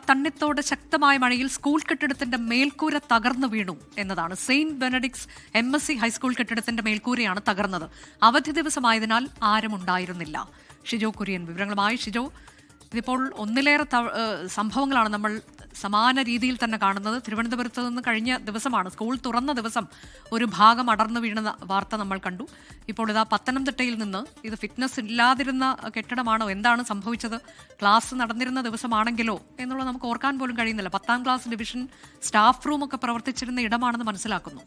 തണ്ണിത്തോട് ശക്തമായ മഴയിൽ സ്കൂൾ കെട്ടിടത്തിന്റെ മേൽക്കൂര തകർന്നു വീണു എന്നതാണ്. സെയിന്റ് ബെനഡിക്സ് MSc ഹൈസ്കൂൾ കെട്ടിടത്തിന്റെ മേൽക്കൂരയാണ് തകർന്നത്. അവധി ദിവസമായതിനാൽ ആരുമുണ്ടായിരുന്നില്ല. ഷിജോ കുര്യൻ വിവരങ്ങളുമായി. ഷിജോ, ഇതിപ്പോൾ ഒന്നിലേറെ സംഭവങ്ങളാണ് നമ്മൾ സമാന രീതിയിൽ തന്നെ കാണുന്നത്. തിരുവനന്തപുരത്ത് നിന്ന് കഴിഞ്ഞ ദിവസമാണ് സ്കൂൾ തുറന്ന ദിവസം ഒരു ഭാഗം അടർന്നു വീണ വാർത്ത നമ്മൾ കണ്ടു. ഇപ്പോൾ ഇതാ പത്തനംതിട്ടയിൽ നിന്ന് ഇത് ഫിറ്റ്നസ് ഇല്ലാതിരുന്ന കെട്ടിടമാണോ, എന്താണ് സംഭവിച്ചത്? ക്ലാസ് നടന്നിരുന്ന ദിവസമാണെങ്കിലോ എന്നുള്ളത് നമുക്ക് ഓർക്കാൻ പോലും കഴിയുന്നില്ല. 10ാം ക്ലാസ് ഡിവിഷൻ സ്റ്റാഫ് റൂം ഒക്കെ പ്രവർത്തിച്ചിരുന്ന ഇടമാണെന്ന് മനസ്സിലാക്കുന്നു.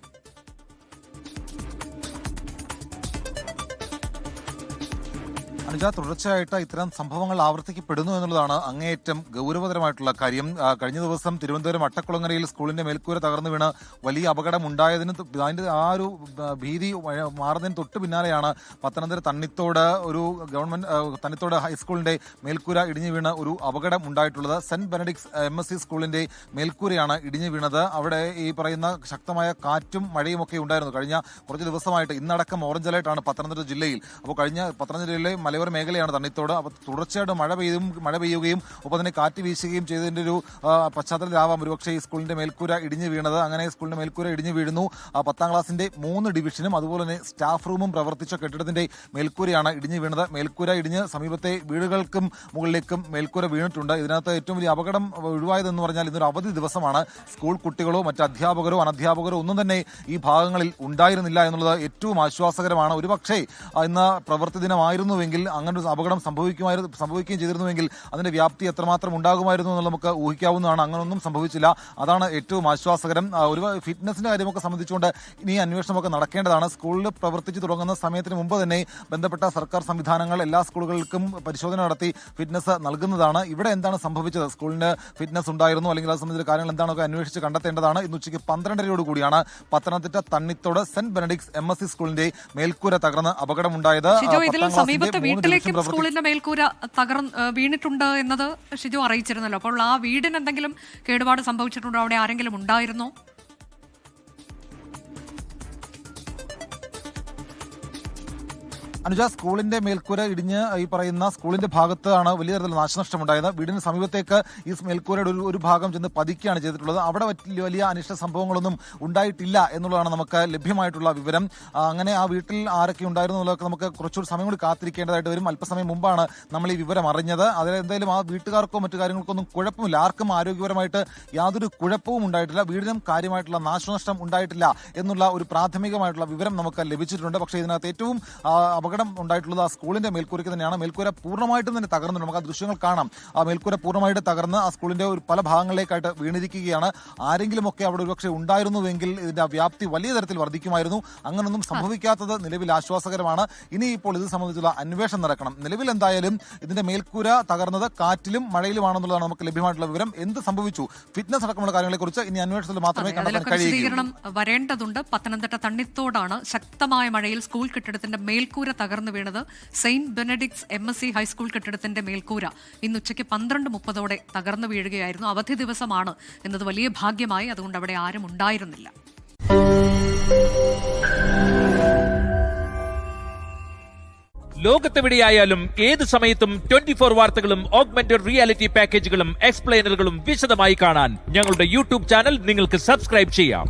അനുജ, തുടർച്ചയായിട്ട് ഇത്തരം സംഭവങ്ങൾ ആവർത്തിക്കപ്പെടുന്നു എന്നുള്ളതാണ് അങ്ങേയറ്റം ഗൗരവതരമായിട്ടുള്ള കാര്യം. കഴിഞ്ഞ ദിവസം തിരുവനന്തപുരം അട്ടക്കുളങ്ങരയിൽ സ്കൂളിന്റെ മേൽക്കൂര തകർന്നു വീണ് വലിയ അപകടമുണ്ടായതിന് അതിന്റെ ആ ഒരു ഭീതി മാറുന്നതിന് തൊട്ട് പിന്നാലെയാണ് പത്തനംതിട്ട തണ്ണിത്തോട് ഒരു ഗവൺമെന്റ് തണ്ണിത്തോട് ഹൈസ്കൂളിന്റെ മേൽക്കൂര ഇടിഞ്ഞു വീണ് ഒരു അപകടം ഉണ്ടായിട്ടുള്ളത്. സെന്റ് ബെനഡിക്സ് MSc സ്കൂളിന്റെ മേൽക്കൂരയാണ് ഇടിഞ്ഞു വീണത്. അവിടെ ഈ പറയുന്ന ശക്തമായ കാറ്റും മഴയും ഒക്കെ ഉണ്ടായിരുന്നു. കഴിഞ്ഞ കുറച്ച് ദിവസമായിട്ട് ഇന്നടക്കം ഓറഞ്ച് അലേർട്ടാണ് പത്തനംതിട്ട ജില്ലയിൽ. അപ്പോൾ കഴിഞ്ഞ പത്തനംതിട്ട ജില്ലയിലെ മലയോര മേഖലയാണ് തണ്ണിത്തോട്. അപ്പോൾ തുടർച്ചയായിട്ട് മഴ പെയ്യുകയും ഒപ്പം തന്നെ കാറ്റ് വീശുകയും ചെയ്തതിന്റെ ഒരു പശ്ചാത്തലത്തിലാവാം ഒരുപക്ഷെ ഈ സ്കൂളിന്റെ മേൽക്കൂര ഇടിഞ്ഞു വീണത്. അങ്ങനെ സ്കൂളിന്റെ മേൽക്കൂര ഇടിഞ്ഞു വീഴുന്നു. 10ാം ക്ലാസിന്റെ 3 ഡിവിഷനും അതുപോലെ തന്നെ സ്റ്റാഫ് റൂമും പ്രവർത്തിച്ച കെട്ടിടത്തിന്റെ മേൽക്കൂരയാണ് ഇടിഞ്ഞു വീണത്. മേൽക്കൂര ഇടിഞ്ഞ് സമീപത്തെ വീടുകൾക്കും മുകളിലേക്കും മേൽക്കൂര വീണിട്ടുണ്ട്. ഇതിനകത്ത് ഏറ്റവും വലിയ അപകടം ഒഴിവായതെന്ന് പറഞ്ഞാൽ ഇന്നൊരു അവധി ദിവസമാണ്. സ്കൂൾ കുട്ടികളോ മറ്റ് അധ്യാപകരോ അനധ്യാപകരോ ഒന്നും തന്നെ ഈ ഭാഗങ്ങളിൽ ഉണ്ടായിരുന്നില്ല എന്നുള്ളത് ഏറ്റവും ആശ്വാസകരമാണ്. ഒരുപക്ഷെ ഇന്ന് പ്രവൃത്തി ദിനമായിരുന്നുവെങ്കിൽ അങ്ങനെ ഒരു അപകടം സംഭവിക്കുകയും ചെയ്തിരുന്നുവെങ്കിൽ അതിന്റെ വ്യാപ്തി എത്രമാത്രം ഉണ്ടാകുമായിരുന്നു എന്ന് നമുക്ക് ഊഹിക്കാവുന്നതാണ്. അങ്ങനൊന്നും സംഭവിച്ചില്ല. അതാണ് ഏറ്റവും ആശ്വാസകരം. ഒരു ഫിറ്റ്നസിന്റെ കാര്യമൊക്കെ സംബന്ധിച്ചുകൊണ്ട് ഇനി അന്വേഷണമൊക്കെ നടക്കേണ്ടതാണ്. സ്കൂളിൽ പ്രവർത്തിച്ചു തുടങ്ങുന്ന സമയത്തിന് മുമ്പ് തന്നെ ബന്ധപ്പെട്ട സർക്കാർ സംവിധാനങ്ങൾ എല്ലാ സ്കൂളുകൾക്കും പരിശോധന നടത്തി ഫിറ്റ്നസ് നൽകുന്നതാണ്. ഇവിടെ എന്താണ് സംഭവിച്ചത്? സ്കൂളിന് ഫിറ്റ്നസ് ഉണ്ടായിരുന്നു അല്ലെങ്കിൽ അത് സംബന്ധിച്ച കാര്യങ്ങൾ എന്താണൊക്കെ അന്വേഷിച്ച് കണ്ടെത്തേണ്ടതാണ്. ഇന്ന് ഉച്ചയ്ക്ക് 12:30 കൂടിയാണ് Pathanamthitta Thannithode saint Benedict's MSc സ്കൂളിന്റെ മേൽക്കൂര തകർന്ന് അപകടമുണ്ടായത്. വീട്ടിലേക്കും സ്കൂളിന്റെ മേൽക്കൂര വീണിട്ടുണ്ട് എന്നത് ഷിജു അറിയിച്ചിരുന്നല്ലോ. അപ്പോൾ ആ വീടിന് എന്തെങ്കിലും കേടുപാട് സംഭവിച്ചിട്ടുണ്ടോ? അവിടെ ആരെങ്കിലും ഉണ്ടായിരുന്നോ? അനുജ, സ്കൂളിന്റെ മേൽക്കൂര ഇടിഞ്ഞ് ഈ പറയുന്ന സ്കൂളിന്റെ ഭാഗത്താണ് വലിയ തരത്തിലുള്ള നാശനഷ്ടമുണ്ടായത്. വീടിന് സമീപത്തേക്ക് ഈ മേൽക്കൂരയുടെ ഒരു ഭാഗം ചെന്ന് പതിക്കുകയാണ് ചെയ്തിട്ടുള്ളത്. അവിടെ വലിയ അനിഷ്ട സംഭവങ്ങളൊന്നും ഉണ്ടായിട്ടില്ല എന്നുള്ളതാണ് നമുക്ക് ലഭ്യമായിട്ടുള്ള വിവരം. അങ്ങനെ ആ വീട്ടിൽ ആരൊക്കെ ഉണ്ടായിരുന്നു എന്നുള്ളതൊക്കെ നമുക്ക് കുറച്ചുകൂടി സമയം കൂടി കാത്തിരിക്കേണ്ടതായിട്ട് വരും. അല്പസമയം മുമ്പാണ് നമ്മൾ ഈ വിവരം അറിഞ്ഞത്. അതിൽ എന്തായാലും ആ വീട്ടുകാർക്കോ മറ്റു കാര്യങ്ങൾക്കൊന്നും കുഴപ്പമില്ല. ആർക്കും ആരോഗ്യപരമായിട്ട് യാതൊരു കുഴപ്പവും ഉണ്ടായിട്ടില്ല. വീടിനും കാര്യമായിട്ടുള്ള നാശനഷ്ടം ഉണ്ടായിട്ടില്ല എന്നുള്ള ഒരു പ്രാഥമികമായിട്ടുള്ള വിവരം നമുക്ക് ലഭിച്ചിട്ടുണ്ട്. പക്ഷേ ഇതിനകത്ത് ഏറ്റവും അപകടം ഉണ്ടായിട്ടുള്ളത് ആ സ്കൂളിന്റെ മേൽക്കൂരയ്ക്ക് തന്നെയാണ്. മേൽക്കൂര പൂർണ്ണമായിട്ടും തന്നെ തകർന്നുണ്ട്. നമുക്ക് ആ ദൃശ്യങ്ങൾ കാണാം. ആ മേൽക്കൂര പൂർണ്ണമായിട്ട് തകർന്ന് ആ സ്കൂളിന്റെ ഒരു പല ഭാഗങ്ങളിലേക്കായിട്ട് വീണിരിക്കുകയാണ്. ആരെങ്കിലും ഒക്കെ അവിടെ ഒരുപക്ഷെ ഉണ്ടായിരുന്നുവെങ്കിൽ ഇതിന്റെ വ്യാപ്തി വലിയ തരത്തിൽ വർദ്ധിക്കുമായിരുന്നു. അങ്ങനൊന്നും സംഭവിക്കാത്തത് നിലവിൽ ആശ്വാസകരമാണ്. ഇനിയിപ്പോൾ ഇത് സംബന്ധിച്ചുള്ള അന്വേഷണം നടക്കണം. നിലവിൽ എന്തായാലും ഇതിന്റെ മേൽക്കൂര തകർന്നത് കാറ്റിലും മഴയിലുമാണെന്നുള്ളതാണ് നമുക്ക് ലഭ്യമായിട്ടുള്ള വിവരം. എന്ത് സംഭവിച്ചു, ഫിറ്റ്നസ് അടക്കമുള്ള കാര്യങ്ങളെക്കുറിച്ച് ഇനി അന്വേഷണത്തിൽ മാത്രമേ കണ്ടെത്താൻ കഴിയുകയുള്ളൂ. വരേണ്ടതുണ്ട്. പത്തനംതിട്ട തണ്ണിത്തോടാണ് ശക്തമായ മഴയിൽ സ്കൂൾ കെട്ടിടത്തിന്റെ മേൽക്കൂര തകർന്നു വീണത്. സെയിന്റ് ബെനഡിക്സ് MSc ഹൈസ്കൂൾ കെട്ടിടത്തിന്റെ മേൽക്കൂര ഇന്ന് ഉച്ചയ്ക്ക് 12:30 തകർന്നു വീഴുകയായിരുന്നു. അവധി ദിവസമാണ് എന്നത് വലിയ ഭാഗ്യമായി. അതുകൊണ്ട് അവിടെ ആരും ഉണ്ടായിരുന്നില്ല. ലോകത്തെവിടെയായാലും ഏത് സമയത്തും 24 വാർത്തകളും ഓഗ്മെന്റഡ് റിയാലിറ്റി പാക്കേജുകളും എക്സ്പ്ലെയിനറുകളും വിശദമായി കാണാൻ ഞങ്ങളുടെ YouTube ചാനൽ നിങ്ങൾക്ക് സബ്സ്ക്രൈബ് ചെയ്യാം.